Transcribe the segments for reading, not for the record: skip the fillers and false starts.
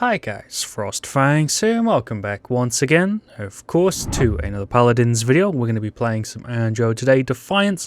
Hi guys, FrostFangs here, and welcome back once again, of course, to another Paladins video. We're going to be playing some Andro today, Defiant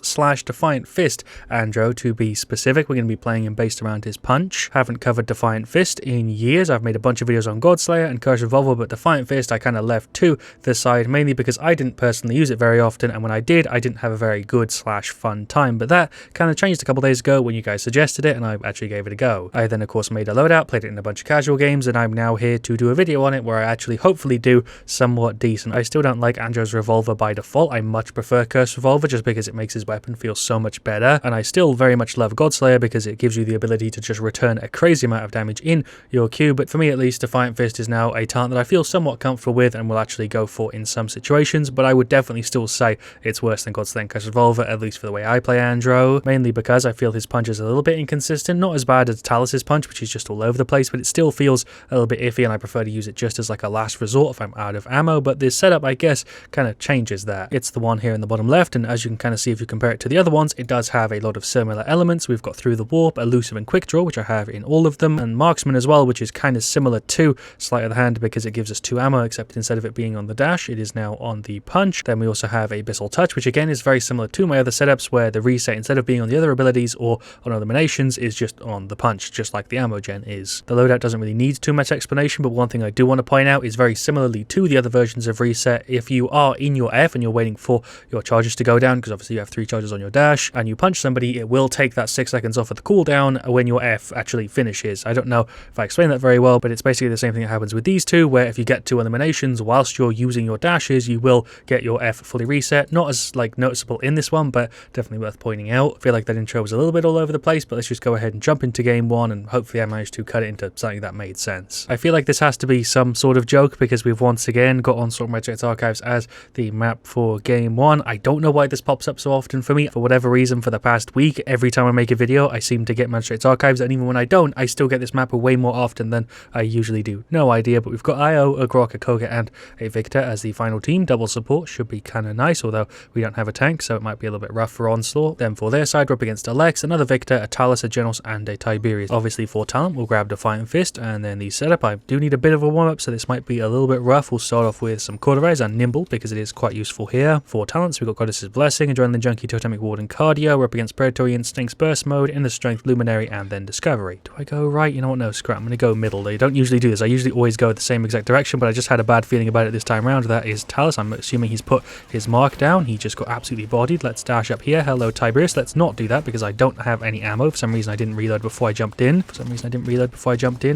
Fist Andro to be specific. We're going to be playing him based around his punch. Haven't covered Defiant Fist in years. I've made a bunch of videos on Godslayer and Curse Revolver, but Defiant Fist I kind of left to the side, mainly because I didn't personally use it very often, and when I did, I didn't have a very good / fun time, but that kind of changed a couple days ago when you guys suggested it, and I actually gave it a go. I then of course made a loadout, played it in a bunch of casual games, and I'm now here to do a video on it where I actually hopefully do somewhat decent. I still don't like Andro's Revolver by default. I much prefer Curse Revolver just because it makes his weapon feel so much better, and I still very much love Godslayer because it gives you the ability to just return a crazy amount of damage in your queue, but for me at least, Defiant Fist is now a talent that I feel somewhat comfortable with and will actually go for in some situations, but I would definitely still say it's worse than Godslayer and Curse Revolver, at least for the way I play Andro, mainly because I feel his punch is a little bit inconsistent, not as bad as Talus's punch, which is just all over the place, but it still feels a little bit iffy, and I prefer to use it just as like a last resort if I'm out of ammo, but this setup I guess kind of changes that. It's the one here in the bottom left, and as you can kind of see if you compare it to the other ones, it does have a lot of similar elements. We've got Through the Warp, Elusive and Quick Draw, which I have in all of them, and Marksman as well, which is kind of similar to Sleight of the Hand because it gives us 2 ammo, except instead of it being on the dash, it is now on the punch. Then we also have Abyssal Touch, which again is very similar to my other setups where the reset instead of being on the other abilities or on eliminations is just on the punch, just like the ammo gen is. The loadout doesn't really need too much explanation, but one thing I do want to point out is very similarly to the other versions of reset, if you are in your F and you're waiting for your charges to go down, because obviously you have 3 charges on your dash, and you punch somebody, it will take that 6 seconds off of the cooldown when your F actually finishes. I don't know if I explained that very well, but it's basically the same thing that happens with these two, where if you get 2 eliminations whilst you're using your dashes, you will get your F fully reset. Not as like noticeable in this one, but definitely worth pointing out. I feel like that intro was a little bit all over the place, but let's just go ahead and jump into game 1, and hopefully I managed to cut it into something that made sense. I feel like this has to be some sort of joke because we've once again got on Sort Magistrate's Archives as the map for game 1. I don't know why this pops up so often for me. For whatever reason, for the past week, every time I make a video, I seem to get Magistrate's Archives, and even when I don't, I still get this map way more often than I usually do. No idea, but we've got Io, a Grok, a Koga, and a Victor as the final team. Double support should be kind of nice, although we don't have a tank, so it might be a little bit rough for Onslaught. Then for their side, we're up against a Lex, another Victor, a Talus, a Genos, and a Tiberius. Obviously for talent, we'll grab Defiant Fist, and then the setup, I do need a bit of a warm-up, so this might be a little bit rough. We'll start off with some Hi-Rez and Nimble because it is quite useful here. For talents, we've got Goddess's Blessing, Adrenaline Junkie, Totemic Ward, and Cardio. We're up against Predatory Instincts, Burst Mode, Inner Strength, Luminary, and then Discovery. Do I go right? You know what? No, scrap. I'm going to go middle. They don't usually do this. I usually always go the same exact direction, but I just had a bad feeling about it this time around. That is Talus. I'm assuming he's put his mark down. He just got absolutely bodied. Let's dash up here. Hello, Tiberius. Let's not do that because I don't have any ammo. For some reason, I didn't reload before I jumped in.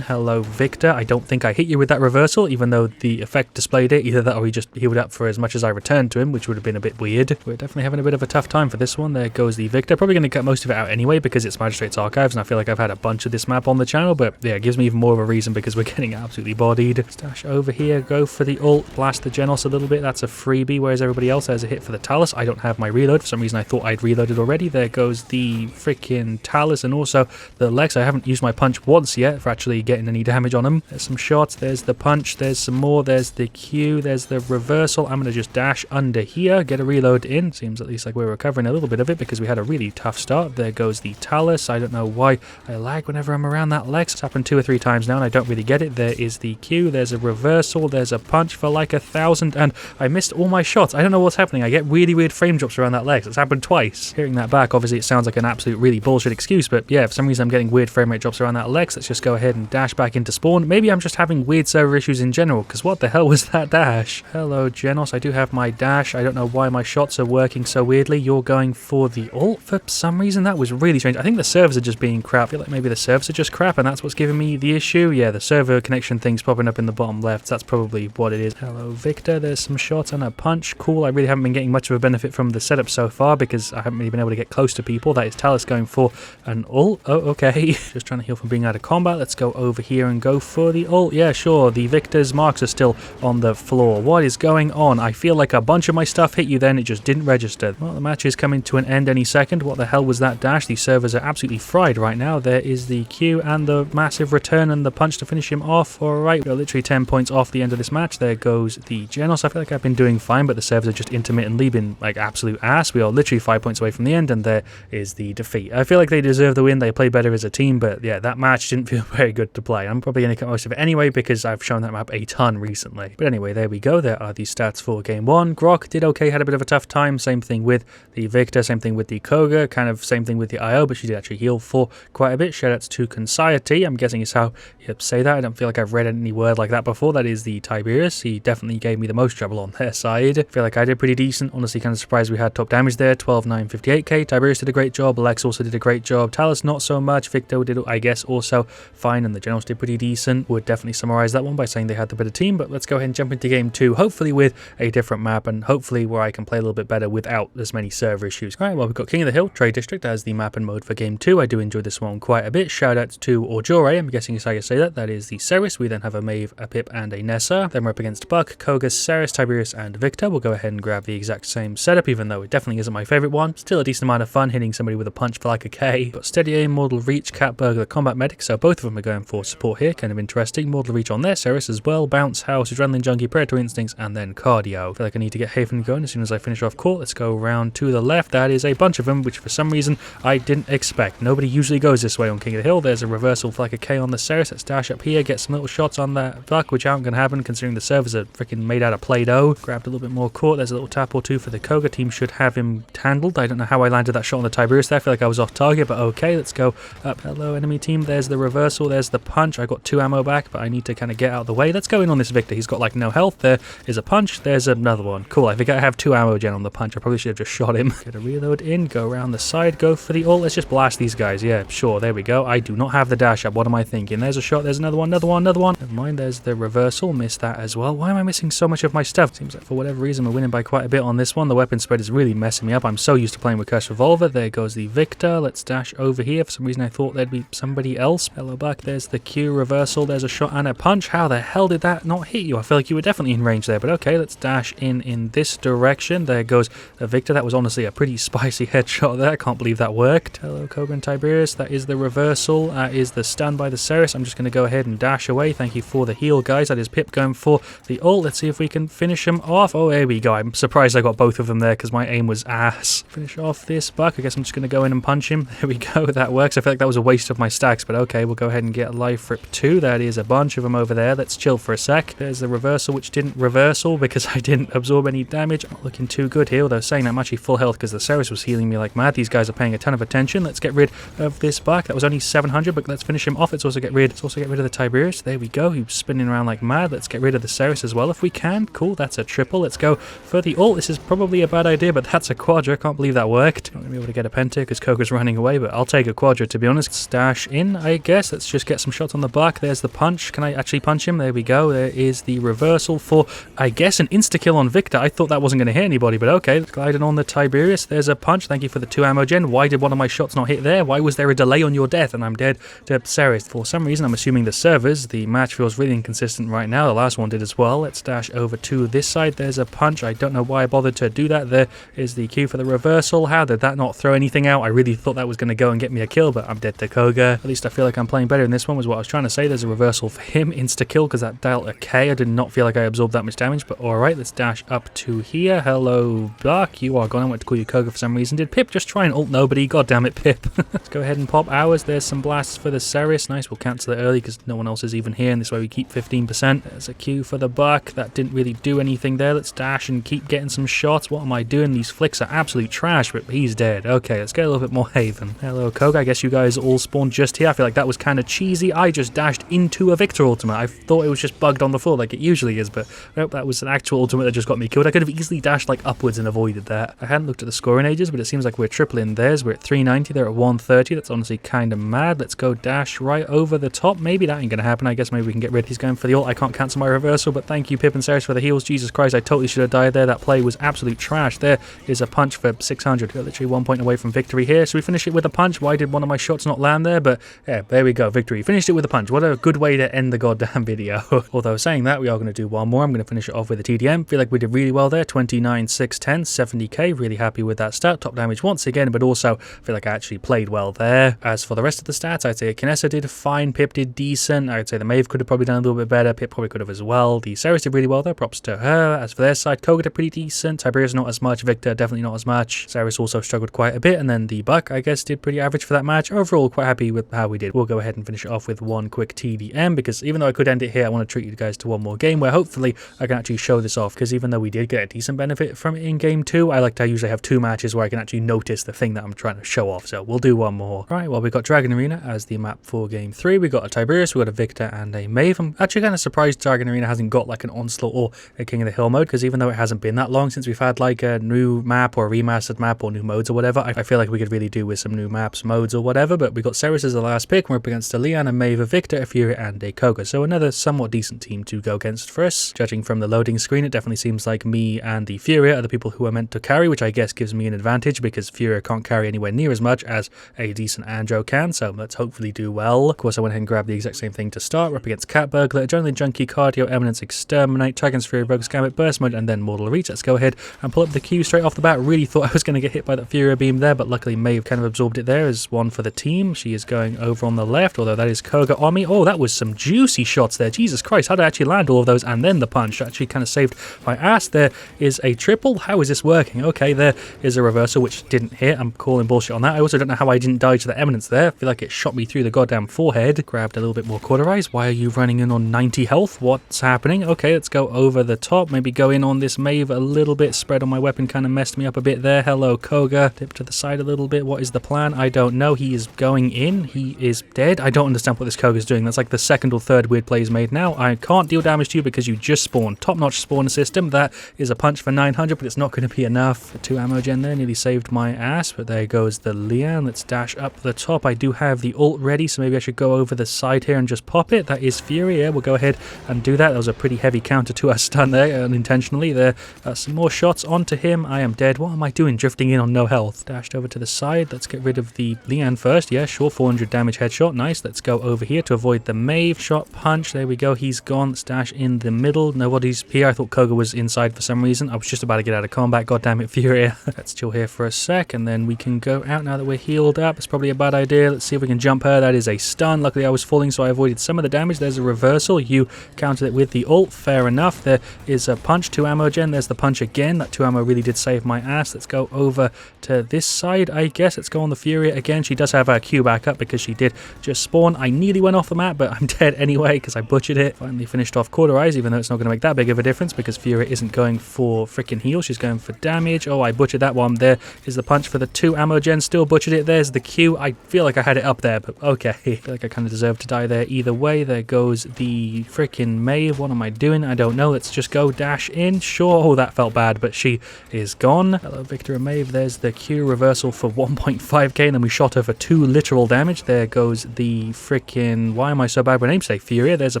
Hello, Victor. I don't think I hit you with that reversal, even though the effect displayed it. Either that or he just healed up for as much as I returned to him, which would have been a bit weird. We're definitely having a bit of a tough time for this one. There goes the Victor. Probably going to cut most of it out anyway because it's Magistrate's Archives, and I feel like I've had a bunch of this map on the channel, but yeah, it gives me even more of a reason because we're getting absolutely bodied. Stash over here, go for the ult, blast the Genos a little bit. That's a freebie, whereas everybody else has a hit for the Talus. I don't have my reload. For some reason, I thought I'd reloaded already. There goes the freaking Talus, and also the Lex. I haven't used my punch once yet for actually getting any damage on him. There's some shots. There's the punch. There's some more. There's the Q. There's the reversal. I'm going to just dash under here, get a reload in. Seems at least like we're recovering a little bit of it because we had a really tough start. There goes the Talus. I don't know why I lag whenever I'm around that Lex. It's happened 2 or 3 times now and I don't really get it. There is the Q. There's a reversal. There's a punch for like 1,000 and I missed all my shots. I don't know what's happening. I get really weird frame drops around that Lex. It's happened twice. Hearing that back, obviously it sounds like an absolute really bullshit excuse, but yeah, for some reason I'm getting weird frame rate drops around that Lex. Let's just go ahead and dash back into spawn. Maybe I'm just having weird server issues in general, because what the hell was that dash? Hello, Genos. I do have my dash. I don't know why my shots are working so weirdly. You're going for the ult for some reason. That was really strange. I think the servers are just being crap. I feel like maybe the servers are just crap and that's what's giving me the issue. Yeah, the server connection thing's popping up in the bottom left. That's probably what it is. Hello, Victor. There's some shots and a punch. Cool. I really haven't been getting much of a benefit from the setup so far because I haven't really been able to get close to people. That is Talus going for an ult. Oh, okay. Just trying to heal from being out of combat. Let's go over here and go for the ult. Yeah, sure. The Victor's marks are still on the floor. What is going on? I feel like a bunch of my stuff hit you then. It just didn't register. Well, the match is coming to an end any second. What the hell was that dash? The servers are absolutely fried right now. There is the Q and the massive return and the punch to finish him off. Alright, we're literally 10 points off the end of this match. There goes the Genos. I feel like I've been doing fine, but the servers are just intermittently been like absolute ass. We are literally 5 points away from the end, and there is the defeat. I feel like they deserve the win. They play better as a team, but yeah, that match didn't feel very good to play. I'm probably gonna cut most of it anyway because I've shown that map a ton recently. But anyway, there we go. There are the stats for game 1. Grok did okay, had a bit of a tough time. Same thing with the Victor, same thing with the Koga, kind of same thing with the IO, but she did actually heal for quite a bit. Shoutouts to Consiety, I'm guessing is how you say that. I don't feel like I've read any word like that before. That is the Tiberius. He definitely gave me the most trouble on their side. I feel like I did pretty decent. Honestly, kind of surprised we had top damage there. 12,958k. Tiberius did a great job. Lex also did a great job. Talus not so much. Victor did, I guess, also fine, and the Generals did pretty decent. Would definitely summarize that one by saying they had the better team, but let's go ahead and jump into game 2, hopefully with a different map, and hopefully where I can play a little bit better without as many server issues. Alright, well, we've got King of the Hill, Trade District as the map and mode for game 2. I do enjoy this one quite a bit. Shoutouts to Orjore, I'm guessing is how you say that. That is the Ceres. We then have a Maeve, a Pip, and a Nessa. Then we're up against Buck, Koga, Ceres, Tiberius, and Victor. We'll go ahead and grab the exact same setup, even though it definitely isn't my favourite one. Still a decent amount of fun hitting somebody with a punch for like a K. Got Steady Aim, Mortal Reach, Cat Burglar, Combat Medic, so both of them are going for support here. Kind of interesting. Mortal Reach on their Ceres as well. Bounce, House, Adrenaline Junkie, Predatory Instincts, and then Cardio. I feel like I need to get Haven going as soon as I finish off court. Let's go around to the left. That is a bunch of them, which for some reason I didn't expect. Nobody usually goes this way on King of the Hill. There's a reversal for like a K on the Ceres. Let's dash up here, get some little shots on that Buck, which aren't going to happen considering the servers are freaking made out of Play-Doh. Grabbed a little bit more court. There's a little tap or two for the Koga. Team should have him handled. I don't know how I landed that shot on the Tiberius there. I feel like I was off target, but okay, let's go up. Hello, enemy team. There's the reversal. There's the punch. I got 2 ammo back, but I need to kind of get out of the way. Let's go in on this Victor. He's got like no health. There is a punch. There's another one. Cool. I think I have 2 ammo gen on the punch. I probably should have just shot him. Get a reload in. Go around the side. Go for the ult. Let's just blast these guys. Yeah, sure. There we go. I do not have the dash up. What am I thinking? There's a shot. There's another one. Another one. Another one. Never mind. There's the reversal. Missed that as well. Why am I missing so much of my stuff? Seems like for whatever reason we're winning by quite a bit on this one. The weapon spread is really messing me up. I'm so used to playing with Cursed Revolver. There goes the Victor. Let's dash over here. For some reason I thought there'd be somebody else. Hello back. There's the Q reversal. There's a shot and a punch. How the hell did that not hit you? I feel like you were definitely in range there, but okay, let's dash in this direction. There goes the Victor. That was honestly a pretty spicy headshot there. I can't believe that worked. Hello Koga and Tiberius. That is the reversal. That is the stun by the Ceres. I'm just going to go ahead and dash away. Thank you for the heal, guys. That is Pip going for the ult. Let's see if we can finish him off. Oh, there we go. I'm surprised I got both of them there because my aim was ass. Finish off this Buck. I guess I'm just going to go in and punch him. There we go. That works. I feel like that was a waste of my stacks, but okay, we'll go ahead and get a life rip too. That is a bunch of them over there. Let's chill for a sec. There's the reversal, which didn't reversal because I didn't absorb any damage. I'm not looking too good here, although saying that I'm actually full health because the Ceres was healing me like mad. These guys are paying a ton of attention. Let's get rid of this Buck. That was only 700, but let's finish him off. Let's also get rid of the Tiberius. There we go. He's spinning around like mad. Let's get rid of the Ceres as well if we can. Cool. That's a triple. Let's go for the ult. This is probably a bad idea, but that's a quadra. Can't believe that worked. Not going to be able to get a penta because Koga's running away, but I'll take a quadra to be honest. Stash in, I guess. Let's just get some shots on the Buck. There's the punch. Can I actually punch him? There we go. There is the reversal for, I guess, an insta-kill on Victor. I thought that wasn't going to hit anybody, but okay. Gliding on the Tiberius. There's a punch. Thank you for the 2 ammo gen. Why did one of my shots not hit there? Why was there a delay on your death and I'm dead to Ceres? For some reason, I'm assuming the servers. The match feels really inconsistent right now. The last one did as well. Let's dash over to this side. There's a punch. I don't know why I bothered to do that. There is the Q for the reversal. How did that not throw anything out? I really thought that was going to go and get me a kill, but I'm dead to Koga. At least I feel like I'm playing better in this one was what I was trying to say. There's a reversal for him. Insta-kill because that dealt a K. I did not feel like I absorbed that much damage, but alright. Let's dash up to here. Hello, Buck. You are gone. I went to call you Koga for some reason. Did Pip just try and ult nobody? God damn it, Pip. Let's go ahead and pop ours. There's some blasts for the Ceres. Nice. We'll cancel it early because no one else is even here, and this way we keep 15%. There's a Q for the Buck. That didn't really do anything there. Let's dash and keep getting some shots. What am I doing? These flicks are absolute trash, but he's dead. Okay, let's get a little bit more Haven. Hello, Koga. I guess you guys all spawned just here. I feel like that was kind of cheesy. I just dashed into a Victor ultimate. I thought it was just bugged on the floor like it usually is, but nope, that was an actual ultimate that just got me killed. I could have easily dashed like upwards and avoided that. I hadn't looked at the score in ages, but it seems like we're tripling theirs. We're at 390. They're at 130. That's honestly kind of mad. Let's go dash right over the top. Maybe that ain't going to happen. I guess maybe we can get rid. He's going for the ult. I can't cancel my reversal, but thank you, Pip and Ceres, for the heals. Jesus Christ, I totally should have died there. That play was absolute trash. There is a punch for 600. We're literally 1 point away from victory here. So we finish it with a punch. Why did one of my shots not land there? But yeah, there we go. Victory. Finished it with a punch. What a good way to end the goddamn video. Although saying that, we are going to do one more. I'm going to finish it off with a TDM. Feel like we did really well there. 29, 6, 10, 70k. Really happy with that stat. Top damage once again, but also feel like I actually played well there. As for the rest of the stats, I'd say Kinessa did fine. Pip did decent. I'd say the Maeve could have probably done a little bit better. Pip probably could have as well. The Ceres did really well there. Props to her. As for their side, Koga did pretty decent. Tiberius not as much. Victor definitely not as much. Ceres also struggled quite a bit. And then the Buck, I guess, did pretty average for that match. Overall, quite happy with how we did. We'll go ahead and finish it off with one quick quick TDM, because even though I could end it here, I want to treat you guys to one more game where hopefully I can actually show this off, because even though we did get a decent benefit from it in game 2, I like to usually have 2 matches where I can actually notice the thing that I'm trying to show off. So we'll do one more. Right, well, we got Dragon Arena as the map for game 3. We got a Tiberius, we got a Victor and a Maeve. I'm actually kind of surprised Dragon Arena hasn't got like an Onslaught or a King of the Hill mode, because even though it hasn't been that long since we've had like a new map or a remastered map or new modes or whatever, I feel like we could really do with some new maps, modes or whatever. But we got Ceres as the last pick. We're up against a Leon, a Maeve, a Victor, a Fury and a Koga. So another somewhat decent team to go against for us. Judging from the loading screen, it definitely seems like me and the Fury are the people who are meant to carry, which I guess gives me an advantage because Fury can't carry anywhere near as much as a decent Andro can. So let's hopefully do well. Of course, I went ahead and grabbed the exact same thing to start. We're up against Cat Burglar, Adrenaline Junkie, Cardio, Eminence, Exterminate, Dragon's Fury, Rogue's Gambit, Burst Mode, and then Mortal Reach. Let's go ahead and pull up the Q straight off the bat. Really thought I was going to get hit by that Fury beam there, but luckily Maeve kind of absorbed it there as one for the team. She is going over on the left, although that is Koga on me. Oh, that was some juicy shots there. Jesus Christ, how did I actually land all of those and then the punch? Actually kind of saved my ass. There is a triple. How is this working? Okay, there is a reversal, which didn't hit. I'm calling bullshit on that. I also don't know how I didn't die to the Eminence there. I feel like it shot me through the goddamn forehead. Grabbed a little bit more Cauterize. Why are you running in on 90 health? What's happening? Okay, let's go over the top. Maybe go in on this Maeve a little bit. Spread on my weapon kind of messed me up a bit there. Hello, Koga. Dip to the side a little bit. What is the plan? I don't know. He is going in. He is dead. I don't understand what this Koga is doing. That's like the second or third weird play he's made now. I can't deal damage to you because you just spawned. Top-notch spawner system. That is a punch for 900, but it's not going to be enough. The 2 ammo gen there nearly saved my ass, but there goes the Leon. Let's dash up the top. I do have the ult ready, so maybe I should go over the side here and just pop it. That is Fury. Yeah, we'll go ahead and do that. That was a pretty heavy counter to our stun there, unintentionally. There some more shots onto him. I am dead. What am I doing? Drifting in on no health. Dashed over to the side. Let's get rid of the Leon first. Yeah, sure. 400 damage headshot. Nice. Let's go over here to avoid the Maeve. Shot, punch. There we go. He's gone. Let's dash in the middle. Nobody's here. I thought Koga was inside for some reason. I was just about to get out of combat. God damn it, Fury. Let's chill here for a sec, and then we can go out now that we're healed up. It's probably a bad idea. Let's see if we can jump her. That is a stun. Luckily, I was falling, so I avoided some of the damage. There's a reversal. You countered it with the ult. Fair enough. There is a punch. 2 ammo gen. There's the punch again. That 2 ammo really did save my ass. Let's go over to this side, I guess. Let's go on the Fury again. She does have her Q back up because she did just spawn. I nearly went off the map, but I'm dead anyway because I butchered it. Finally finished off Cauterize, even though it's not going to make that big of a difference because Fury isn't going for freaking heal. She's going for damage. Oh, I butchered that one. There is the punch for the 2 ammo gen. Still butchered it. There's the Q. I feel like I had it up there, but okay. I feel like I kind of deserve to die there either way. There goes the freaking Maeve. What am I doing? I don't know. Let's just go dash in. Sure. Oh, that felt bad, but she is gone. Hello, Victor and Maeve. There's the Q reversal for 1.5k, and then we shot her for 2 literal damage. There goes the freaking... Why am I so bad with namesake? Fury. There's a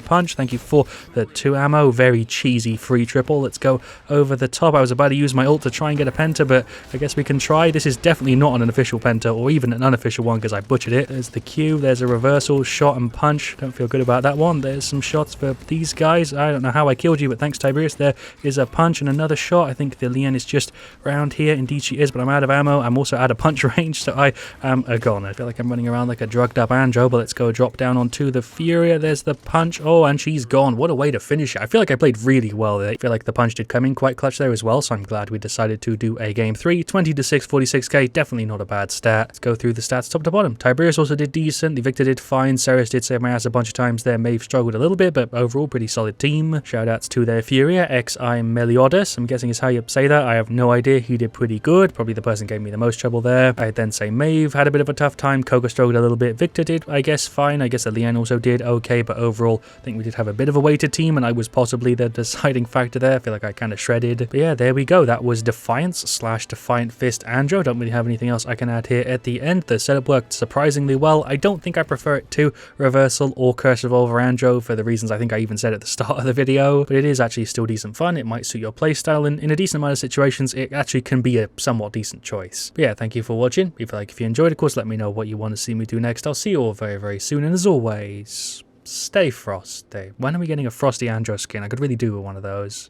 punch. Thank you for the 2 ammo. Very cheesy free triple. Let's go over the top. I was about to use my ult to try and get a penta, but I guess we can try. This is definitely not an official penta, or even an unofficial one because I butchered it. There's the Q. There's a reversal, shot and punch. Don't feel good about that one. There's some shots for these guys. I don't know how I killed you, but thanks, Tiberius. There is a punch and another shot. I think the Leon is just around here. Indeed she is, but I'm out of ammo. I'm also out of punch range, so I am a goner. I feel like I'm running around like a drugged up Andro, but let's go drop down onto the Furia. There's the punch. Oh, and she's gone. What a way to finish it. I feel like I played really well there. I feel like the punch did come in quite clutch there as well, so I'm glad we decided to do a game 3. 20 to 6, 46k. Definitely not a bad stat. Let's go through the stats top to bottom. Tiberius also did decent. The Victor did fine. Ceres did save my ass a bunch of times there. Maeve struggled a little bit, but overall pretty solid team. Shoutouts to their Furia. XI Meliodas, I'm guessing is how you say that. I have no idea. He did pretty good. Probably the person gave me the most trouble there. I'd then say Maeve had a bit of a tough time. Koga struggled a little bit. Victor did, I guess, fine. I guess the Leon also did okay, but overall I think we did have a bit of a weighted team, and I was possibly the deciding factor there. I feel like I kind of shredded. But yeah, there we go. That was Defiance/Defiant Fist Andro. Don't really have anything else I can add here at the end. The setup worked surprisingly well. I don't think I prefer it to Reversal or Curse Revolver Andro for the reasons I think I even said at the start of the video, but it is actually still decent fun. It might suit your playstyle, and in a decent amount of situations it actually can be a somewhat decent choice. But yeah, thank you for watching. If you enjoyed, of course, let me know what you want to see me do next. I'll see you all very, very soon, and as always, stay frosty. When are we getting a Frosty Andro skin? I could really do with one of those.